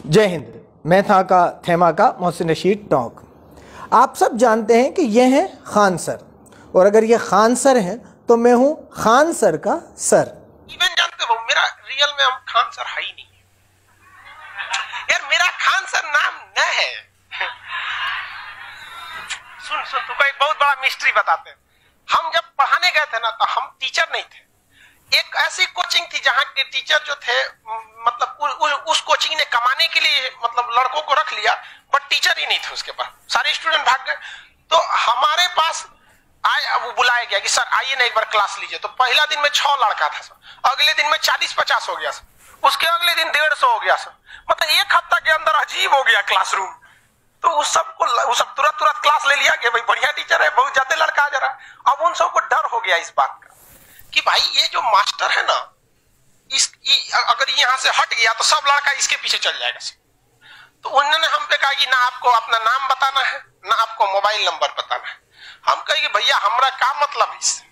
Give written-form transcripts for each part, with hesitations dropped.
जय हिंद। मैं था का थेमा का मोहसिन रशीद टोंक। आप सब जानते हैं कि ये हैं खान सर, और अगर ये खान सर हैं तो मैं हूं खान सर का सर। इवन जानते हो मेरा रियल में हम खान सर है ही नहीं यार, मेरा खान सर नाम न है। सुन सुन तुमको एक बहुत बड़ा मिस्ट्री बताते हैं। हम जब पढ़ाने गए थे ना तो हम टीचर नहीं थे। एक ऐसी कोचिंग थी जहाँ के टीचर जो थे मतलब उस कोचिंग ने कमाने के लिए मतलब लड़कों को रख लिया, बट टीचर ही नहीं थे उसके पास। सारे स्टूडेंट भाग गए। तो हमारे पास वो बुलाया गया कि सर आइए ना एक बार क्लास लीजिए। तो पहला दिन में 6 लड़का था सर, अगले दिन में 40-50 हो गया सर, उसके अगले दिन 150 हो गया सर। मतलब एक हफ्ता के अंदर अजीब हो गया क्लासरूम। तो उस सब तुरंत क्लास ले लिया कि भाई बढ़िया टीचर है, बहुत ज्यादा लड़का आ जा रहा है। अब उन सबको डर हो गया इस बात का कि भाई ये जो मास्टर है ना, अगर यहाँ से हट गया तो सब लड़का इसके पीछे चल जाएगा। तो उन्होंने हम पे कहा कि ना आपको अपना नाम बताना है, ना आपको मोबाइल नंबर बताना है। हम कहे कि भैया हमारा क्या मतलब इससे,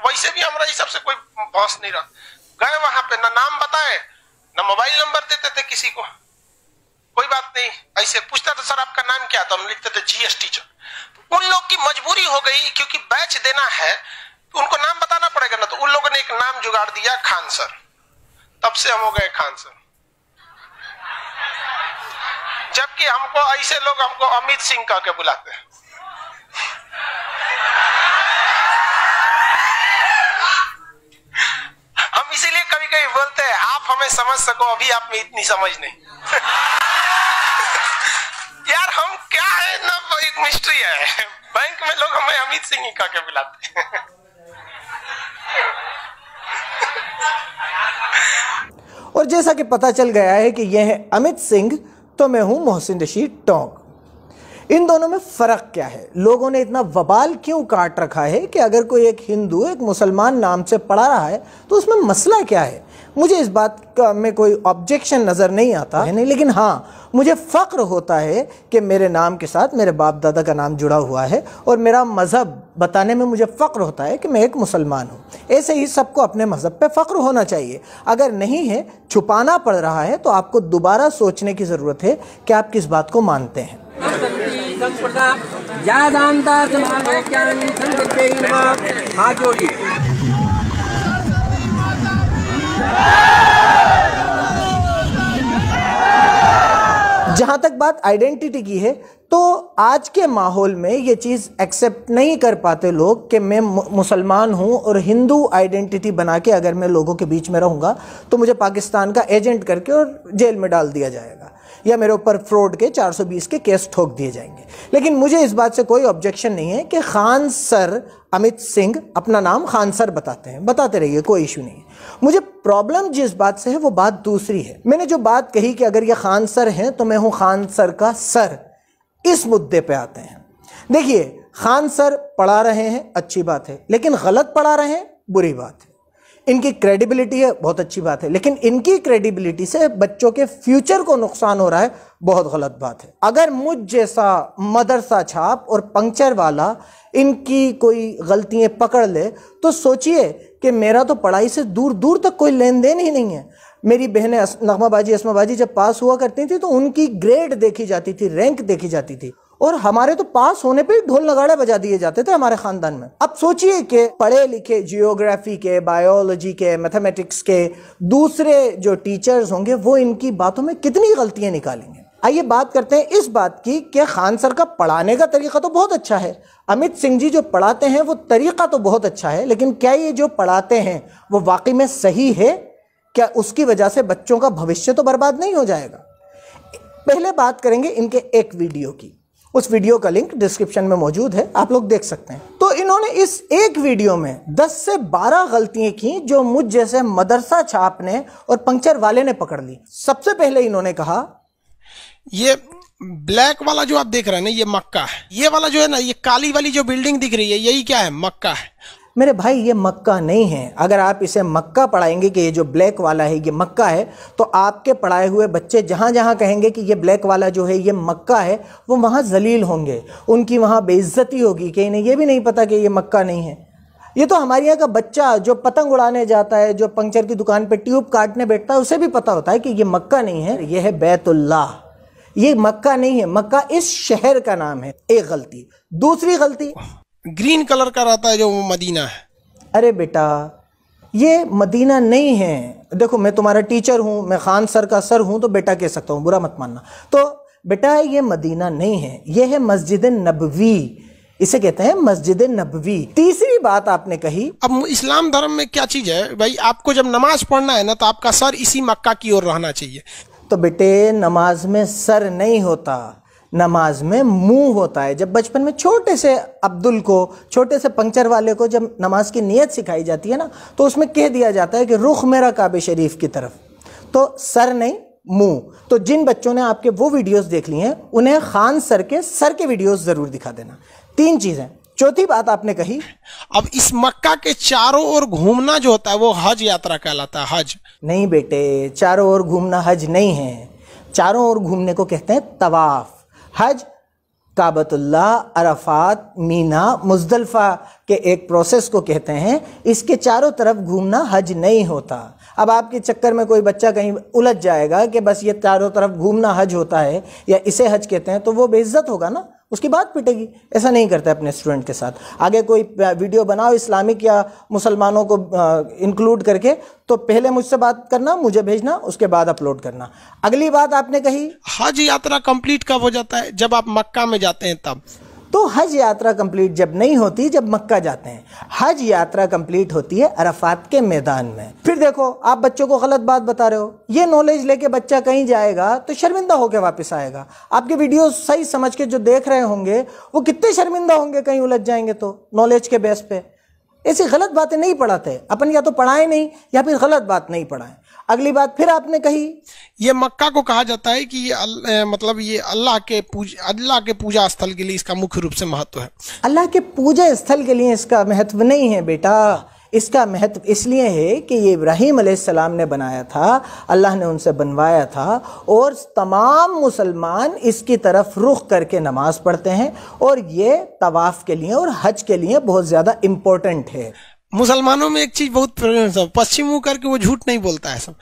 वैसे भी हमारा इस सबसे कोई बहस नहीं रहा। गए वहां पे, ना नाम बताए ना मोबाइल नंबर देते थे किसी को। कोई बात नहीं, ऐसे पूछता था सर आपका नाम क्या, तो हम लिखते थे GS टीचर। उन लोग की मजबूरी हो गई क्योंकि बैच देना है तो उनको नाम बताना पड़ेगा ना, तो उन लोगों ने एक नाम जुगाड़ दिया खान सर। तब से हम हो गए खान सर। जबकि हमको ऐसे लोग हमको अमित सिंह कह के बुलाते हैं। हम इसीलिए कभी कभी बोलते हैं आप हमें समझ सको, अभी आप में इतनी समझ नहीं। यार हम क्या है ना, एक मिस्ट्री है। बैंक में लोग हमें अमित सिंह ही कह के बुलाते हैं। और जैसा कि पता चल गया है कि यह है अमित सिंह, तो मैं हूं मोहसिन रशीद टोंक। इन दोनों में फ़र्क क्या है? लोगों ने इतना वबाल क्यों काट रखा है कि अगर कोई एक हिंदू एक मुसलमान नाम से पढ़ा रहा है तो उसमें मसला क्या है? मुझे इस बात का में कोई ऑब्जेक्शन नज़र नहीं आता है नहीं, लेकिन हाँ मुझे फ़ख्र होता है कि मेरे नाम के साथ मेरे बाप दादा का नाम जुड़ा हुआ है, और मेरा मज़हब बताने में मुझे फ़ख्र होता है कि मैं एक मुसलमान हूँ। ऐसे ही सबको अपने मज़हब पे फ़ख्र होना चाहिए। अगर नहीं है, छुपाना पड़ रहा है, तो आपको दोबारा सोचने की ज़रूरत है कि आप किस बात को मानते हैं। हाथ जोड़िए। जहाँ तक बात आइडेंटिटी की है, तो आज के माहौल में ये चीज़ एक्सेप्ट नहीं कर पाते लोग कि मैं मुसलमान हूँ और हिंदू आइडेंटिटी बना के अगर मैं लोगों के बीच में रहूँगा तो मुझे पाकिस्तान का एजेंट करके और जेल में डाल दिया जाएगा, या मेरे ऊपर फ्रॉड के 420 के केस ठोक दिए जाएंगे। लेकिन मुझे इस बात से कोई ऑब्जेक्शन नहीं है कि खान सर अमित सिंह अपना नाम खान सर बताते हैं, बताते रहिए, कोई इशू नहीं है। मुझे प्रॉब्लम जिस बात से है वो बात दूसरी है। मैंने जो बात कही कि अगर ये खान सर हैं तो मैं हूं खान सर का सर, इस मुद्दे पे आते हैं। देखिए, खान सर पढ़ा रहे हैं, अच्छी बात है, लेकिन गलत पढ़ा रहे हैं, बुरी बात है। इनकी क्रेडिबिलिटी है, बहुत अच्छी बात है, लेकिन इनकी क्रेडिबिलिटी से बच्चों के फ्यूचर को नुकसान हो रहा है, बहुत गलत बात है। अगर मुझ जैसा मदरसा छाप और पंक्चर वाला इनकी कोई गलतियां पकड़ ले तो सोचिए कि मेरा तो पढ़ाई से दूर दूर तक कोई लेन देन ही नहीं है। मेरी बहनें नगमाबाजी असमाबाजी जब पास हुआ करती थी तो उनकी ग्रेड देखी जाती थी, रैंक देखी जाती थी, और हमारे तो पास होने पे ढोल नगाड़े बजा दिए जाते थे हमारे खानदान में। अब सोचिए कि पढ़े लिखे जियोग्राफी के, बायोलॉजी के, मैथमेटिक्स के दूसरे जो टीचर्स होंगे वो इनकी बातों में कितनी गलतियां निकालेंगे। आइए बात करते हैं इस बात की कि खान सर का पढ़ाने का तरीका तो बहुत अच्छा है, अमित सिंह जी जो पढ़ाते हैं वो तरीका तो बहुत अच्छा है, लेकिन क्या ये जो पढ़ाते हैं वो वाकई में सही है? क्या उसकी वजह से बच्चों का भविष्य तो बर्बाद नहीं हो जाएगा? पहले बात करेंगे इनके एक वीडियो की। उस वीडियो का लिंक डिस्क्रिप्शन में मौजूद है, आप लोग देख सकते हैं। तो इन्होंने इस एक वीडियो में 10 से 12 गलतियां की जो मुझ जैसे मदरसा छाप ने और पंक्चर वाले ने पकड़ ली। सबसे पहले इन्होंने कहा, ये ब्लैक वाला जो आप देख रहे हैं ना, ये मक्का है। ये वाला जो है ना, ये काली वाली जो बिल्डिंग दिख रही है, यही क्या है? मक्का है। मेरे भाई ये मक्का नहीं है। अगर आप इसे मक्का पढ़ाएंगे कि ये जो ब्लैक वाला है ये मक्का है, तो आपके पढ़ाए हुए बच्चे जहाँ जहाँ कहेंगे कि ये ब्लैक वाला जो है ये मक्का है, वो वहाँ जलील होंगे, उन्हीं वहाँ बेइज्जती होगी कि इन्हें ये भी नहीं पता कि ये मक्का नहीं है। ये तो हमारे यहाँ का बच्चा जो पतंग उड़ाने जाता है, जो पंक्चर की दुकान पे ट्यूब काटने बैठता है, उसे भी पता होता है कि ये मक्का नहीं है, ये है बैतुल्लाह। ये मक्का नहीं है, मक्का इस शहर का नाम है। एक गलती। दूसरी गलती, ग्रीन कलर का रहता है जो वो मदीना है। अरे बेटा ये मदीना नहीं है। देखो मैं तुम्हारा टीचर हूं, मैं खान सर का सर हूं तो बेटा कह सकता हूं, बुरा मत मानना। तो बेटा ये मदीना नहीं है, ये है मस्जिद नबवी, इसे कहते हैं मस्जिद नबवी। तीसरी बात आपने कही, अब इस्लाम धर्म में क्या चीज है भाई, आपको जब नमाज पढ़ना है ना तो आपका सर इसी मक्का की ओर रहना चाहिए। तो बेटे नमाज में सर नहीं होता, नमाज में मुंह होता है। जब बचपन में छोटे से अब्दुल को, छोटे से पंक्चर वाले को जब नमाज की नियत सिखाई जाती है ना, तो उसमें कह दिया जाता है कि रुख मेरा काबे शरीफ की तरफ। तो सर नहीं, मुंह। तो जिन बच्चों ने आपके वो वीडियोस देख लिए हैं उन्हें खान सर के वीडियोस जरूर दिखा देना। 3 चीजें। चौथी बात आपने कही, अब इस मक्का के चारों ओर घूमना जो होता है वो हज यात्रा कहलाता है। हज नहीं बेटे, चारों ओर घूमना हज नहीं है। चारों ओर घूमने को कहते हैं तवाफ। हज काबतुल्लाह, अरफात, मीना, मुजदलफा के एक प्रोसेस को कहते हैं। इसके चारों तरफ घूमना हज नहीं होता। अब आपके चक्कर में कोई बच्चा कहीं उलझ जाएगा कि बस ये चारों तरफ घूमना हज होता है या इसे हज कहते हैं, तो वो बेइज्जत होगा ना, उसकी बात पिटेगी। ऐसा नहीं करता अपने स्टूडेंट के साथ। आगे कोई वीडियो बनाओ इस्लामिक या मुसलमानों को इंक्लूड करके, तो पहले मुझसे बात करना, मुझे भेजना, उसके बाद अपलोड करना। अगली बात आपने कही, हज यात्रा कंप्लीट कब हो जाता है? जब आप मक्का में जाते हैं तब। तो हज यात्रा कंप्लीट जब नहीं होती, जब मक्का जाते हैं। हज यात्रा कंप्लीट होती है अरफात के मैदान में। फिर देखो आप बच्चों को गलत बात बता रहे हो। ये नॉलेज लेके बच्चा कहीं जाएगा तो शर्मिंदा होकर वापस आएगा। आपके वीडियो सही समझ के जो देख रहे होंगे वो कितने शर्मिंदा होंगे कहीं उलझ जाएंगे तो, नॉलेज के बेस पे। ऐसी गलत बातें नहीं पढ़ाते अपन, या तो पढ़ाएं नहीं या फिर गलत बात नहीं पढ़ाएं। अगली बात फिर आपने कही, ये मक्का को कहा जाता है कि ये मतलब ये अल्लाह के पूजा स्थल के लिए इसका मुख्य रूप से महत्व है। अल्लाह के पूजा स्थल के लिए इसका महत्व नहीं है बेटा। इसका महत्व इसलिए है कि ये इब्राहीम अलैहिस्सलाम ने बनाया था, अल्लाह ने उनसे बनवाया था, और तमाम मुसलमान इसकी तरफ रुख करके नमाज पढ़ते हैं, और ये तवाफ के लिए और हज के लिए बहुत ज़्यादा इम्पोर्टेंट है। मुसलमानों में एक चीज बहुत पश्चिम मुंह करके वो झूठ नहीं बोलता है सब।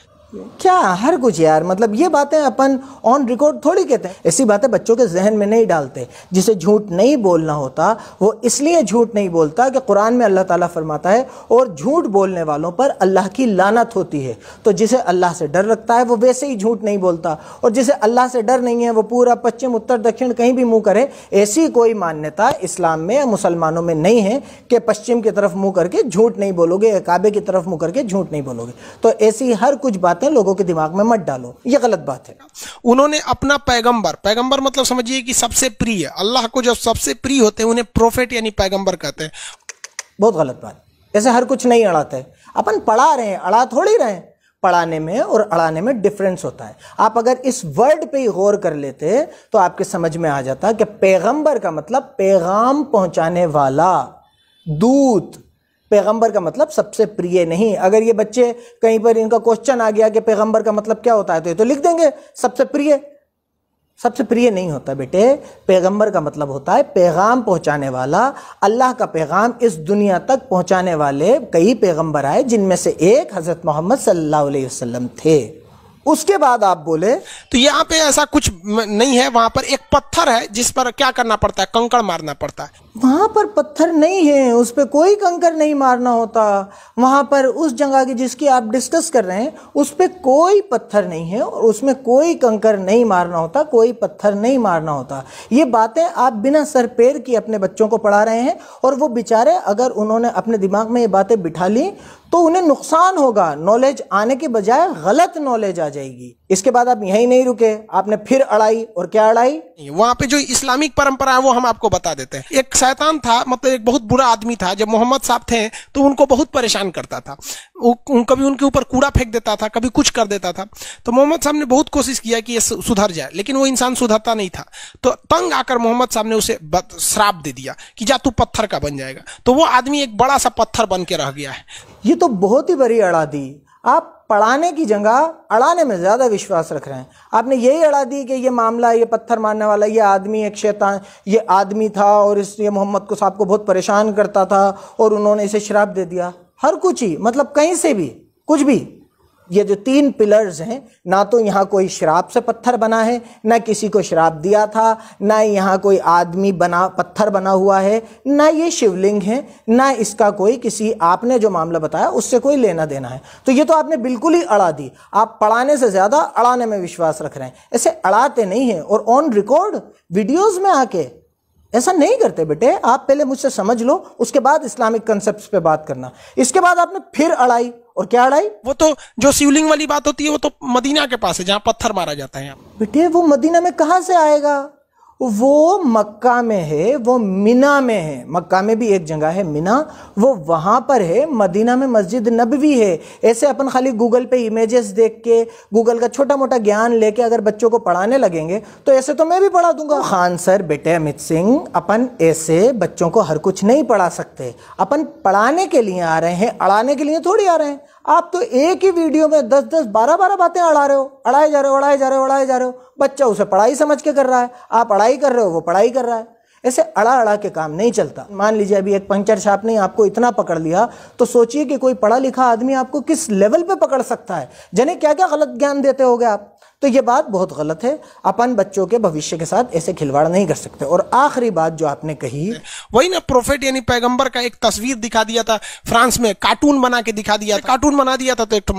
क्या हर कुछ यार, मतलब ये बातें अपन ऑन रिकॉर्ड थोड़ी कहते हैं। ऐसी बातें बच्चों के जहन में नहीं डालते। जिसे झूठ नहीं बोलना होता वो इसलिए झूठ नहीं बोलता कि कुरान में अल्लाह ताला फरमाता है और झूठ बोलने वालों पर अल्लाह की लानत होती है। तो जिसे अल्लाह से डर रखता है वो वैसे ही झूठ नहीं बोलता, और जिसे अल्लाह से डर नहीं है वो पूरा पश्चिम उत्तर दक्षिण कहीं भी मुंह करे। ऐसी कोई मान्यता इस्लाम में या मुसलमानों में नहीं है कि पश्चिम की तरफ मुंह करके झूठ नहीं बोलोगे, काबे की तरफ मुंह करके झूठ नहीं बोलोगे। तो ऐसी हर कुछ बातें लोगों के दिमाग में मत डालो, ये गलत बात है। उन्होंने अपना पैगंबर मतलब समझिए कि सबसे प्रिय, अल्लाह को जो सबसे प्रिय होते हैं उन्हें प्रोफेट यानी पैगंबर कहते हैं। बहुत गलत बात। ऐसे हर कुछ नहीं अड़ाते। अपन पढ़ा रहे हैं, अड़ा थोड़ी रहे हैं। पढ़ाने में और अड़ाने में डिफरेंस होता है। आप अगर इस वर्ड पे ही गौर कर लेते तो आपके समझ में आ जाता कि पैगंबर का मतलब पैगाम पहुंचाने वाला, दूत। पैगंबर का मतलब सबसे प्रिय नहीं। अगर ये बच्चे कहीं पर इनका क्वेश्चन आ गया कि पैगंबर का मतलब क्या होता है, तो ये तो लिख देंगे सबसे प्रिय। सबसे प्रिय नहीं होता बेटे। पैगंबर का मतलब होता है पैगाम पहुंचाने वाला। अल्लाह का पैगाम इस दुनिया तक पहुंचाने वाले कई पैगंबर आए, जिनमें से एक हजरत मोहम्मद सल्लल्लाहु अलैहि वसल्लम थे। उसके बाद आप बोले तो यहाँ पे ऐसा कुछ नहीं है। वहां पर एक पत्थर है जिस पर क्या करना पड़ता है, कंकड़ मारना पड़ता है। वहां पर पत्थर नहीं है, उस पर कोई कंकड़ नहीं मारना होता। वहां पर उस जगह की जिसकी आप डिस्कस कर रहे हैं उस पर कोई पत्थर नहीं है और उसमें कोई कंकड़ नहीं मारना होता, कोई पत्थर नहीं मारना होता। ये बातें आप बिना सर पैर की अपने बच्चों को पढ़ा रहे हैं, और वो बेचारे अगर उन्होंने अपने दिमाग में ये बातें बिठा ली तो उन्हें नुकसान होगा। नॉलेज आने के बजाय गलत नॉलेज आ जाएगी। इसके बाद आप यहीं नहीं रुके, आपने फिर अड़ाई। और क्या अड़ाई? वहां पे जो इस्लामिक परंपरा है वो हम आपको बता देते हैं। एक शैतान था, मतलब एक बहुत बुरा आदमी था। जब मोहम्मद साहब थे तो उनको बहुत परेशान करता था। कभी उनके ऊपर कूड़ा फेंक देता था, कभी कुछ कर देता था। तो मोहम्मद साहब ने बहुत कोशिश किया कि ये सुधर जाए, लेकिन वो इंसान सुधरता नहीं था। तो तंग आकर मोहम्मद साहब ने उसे श्राप दे दिया कि जा तू पत्थर का बन जाएगा। तो वो आदमी एक बड़ा सा पत्थर बन के रह गया है। ये तो बहुत ही बड़ी अड़ा दी। आप पढ़ाने की जगह अड़ाने में ज़्यादा विश्वास रख रहे हैं। आपने यही अड़ा दी कि ये मामला, ये पत्थर मारने वाला, ये आदमी एक शैतान, ये आदमी था और इसलिए मोहम्मद को साहब को बहुत परेशान करता था और उन्होंने इसे श्राप दे दिया। हर कुछ ही, मतलब कहीं से भी कुछ भी। ये जो 3 पिलर्स हैं, ना तो यहाँ कोई श्राप से पत्थर बना है, ना किसी को श्राप दिया था, ना यहाँ कोई आदमी बना पत्थर बना हुआ है, ना ये शिवलिंग है, ना इसका कोई किसी आपने जो मामला बताया उससे कोई लेना देना है। तो ये तो आपने बिल्कुल ही अड़ा दी। आप पढ़ाने से ज़्यादा अड़ाने में विश्वास रख रहे हैं। ऐसे अड़ाते नहीं हैं और ऑन रिकॉर्ड वीडियोज़ में आके ऐसा नहीं करते बेटे। आप पहले मुझसे समझ लो, उसके बाद इस्लामिक कंसेप्ट्स पे बात करना। इसके बाद आपने फिर अड़ाई, और क्या अड़ाई? वो तो जो शिवलिंग वाली बात होती है वो तो मदीना के पास है जहां पत्थर मारा जाता है। बेटे वो मदीना में कहां से आएगा? वो मक्का में है, वो मिना में है। मक्का में भी एक जगह है मिना, वो वहां पर है। मदीना में मस्जिद नबवी है। ऐसे अपन खाली गूगल पे इमेजेस देख के, गूगल का छोटा मोटा ज्ञान लेके अगर बच्चों को पढ़ाने लगेंगे तो ऐसे तो मैं भी पढ़ा दूंगा। खान सर, बेटे अमित सिंह, अपन ऐसे बच्चों को हर कुछ नहीं पढ़ा सकते। अपन पढ़ाने के लिए आ रहे हैं, अड़ाने के लिए थोड़ी आ रहे हैं। आप तो एक ही वीडियो में 10-10, 12-12 बातें अड़ा रहे हो, अड़ाए जा रहे हो, अड़ाए जा रहे हो, अड़ाए जा रहे हो। बच्चा उसे पढ़ाई समझ के कर रहा है, आप अड़ाई कर रहे हो, वो पढ़ाई कर रहा है। ऐसे अड़ा अड़ा के काम नहीं चलता। मान लीजिए अभी एक पंचर छाप ने आपको इतना पकड़ लिया, तो सोचिए कि कोई पढ़ा लिखा आदमी आपको किस लेवल पे पकड़ सकता है। जाने क्या क्या गलत ज्ञान देते होगे आप। तो ये बात बहुत गलत है। अपन बच्चों के भविष्य के साथ ऐसे खिलवाड़ नहीं कर सकते। और आखिरी बात जो आपने कही, वही ना, प्रोफेट यानी पैगंबर का एक तस्वीर दिखा दिया था फ्रांस में, कार्टून बना के दिखा दिया, कार्टून बना दिया था तो एक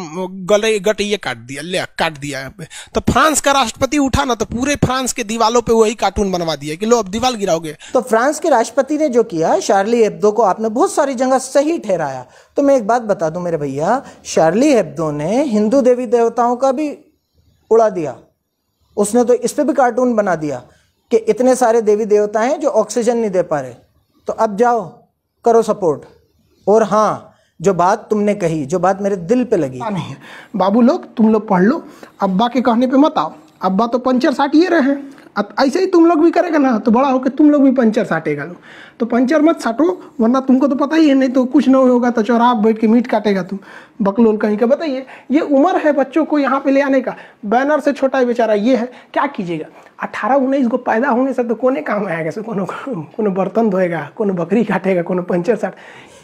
गले गटिये काट दिया। तो फ्रांस का राष्ट्रपति उठा ना तो पूरे फ्रांस के दीवालों पे वही कार्टून बनवा दिया कि लो अब दीवाल गिराओगे। तो फ्रांस के राष्ट्रपति ने जो किया, शार्ली हेब्दो को आपने बहुत सारी जगह सही ठहराया। तो मैं एक बात बता दूं मेरे भैया, शार्ली हेब्दो ने हिंदू देवी देवताओं का भी उड़ा दिया। उसने तो इस पे भी कार्टून बना दिया कि इतने सारे देवी देवता हैं जो ऑक्सीजन नहीं दे पा रहे, तो अब जाओ करो सपोर्ट। और हाँ, जो बात तुमने कही, जो बात मेरे दिल पे लगी, नहीं है बाबू लोग, तुम लोग पढ़ लो, अब्बा के कहने पे मत आओ। अब्बा तो पंचर साटिए रहे हैं, अब ऐसे ही तुम लोग भी करेगा ना तो बड़ा होकर तुम लोग भी पंचर साटेगा। लो तो पंचर मत साटो, वरना तुमको तो पता ही है, नहीं तो कुछ नहीं होगा तो चौराहा बैठ के मीट काटेगा तुम, बकलोल कहीं का। बताइए, ये उम्र है बच्चों को यहाँ पे ले आने का। बैनर से छोटा ही बेचारा ये है, क्या कीजिएगा। 18-19 को पैदा होने से तो कोने काम आएगा, से कोनो बर्तन धोएगा, कोनो बकरी काटेगा, कोनो पंचर साट।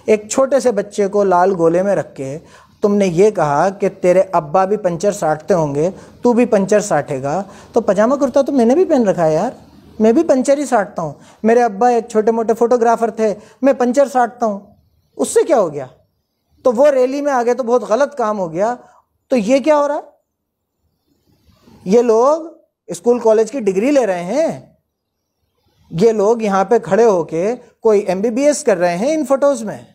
एक छोटे से बच्चे को लाल गोले में रख के तुमने ये कहा कि तेरे अब्बा भी पंचर साटते होंगे, तू भी पंचर साटेगा। तो पजामा कुर्ता तो मैंने भी पहन रखा है यार, मैं भी पंचर ही साटता हूँ। मेरे अब्बा एक छोटे मोटे फोटोग्राफर थे, मैं पंचर साटता हूँ, उससे क्या हो गया। तो वो रैली में आ गए तो बहुत गलत काम हो गया। तो ये क्या हो रहा है, ये लोग स्कूल कॉलेज की डिग्री ले रहे हैं, ये लोग यहाँ पे खड़े होके कोई MBBS कर रहे हैं इन फोटोज में,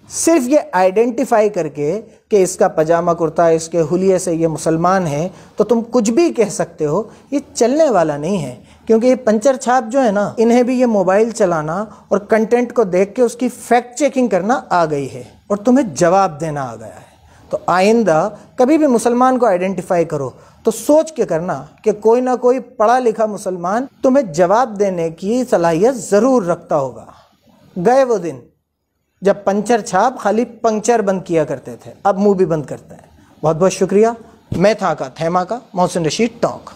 सिर्फ ये आइडेंटिफाई करके कि इसका पजामा कुर्ता, इसके हुलिये से ये मुसलमान है तो तुम कुछ भी कह सकते हो। ये चलने वाला नहीं है, क्योंकि ये पंचर छाप जो है ना, इन्हें भी ये मोबाइल चलाना और कंटेंट को देख के उसकी फैक्ट चेकिंग करना आ गई है और तुम्हें जवाब देना आ गया है। तो आइंदा कभी भी मुसलमान को आइडेंटिफाई करो तो सोच के करना कि कोई ना कोई पढ़ा लिखा मुसलमान तुम्हें जवाब देने की सलाहियत ज़रूर रखता होगा। गए वो दिन जब पंचर छाप खाली पंक्चर बंद किया करते थे, अब मुंह भी बंद करते हैं। बहुत बहुत शुक्रिया। मैं था का थैमा का मोहसिन रशीद टॉक।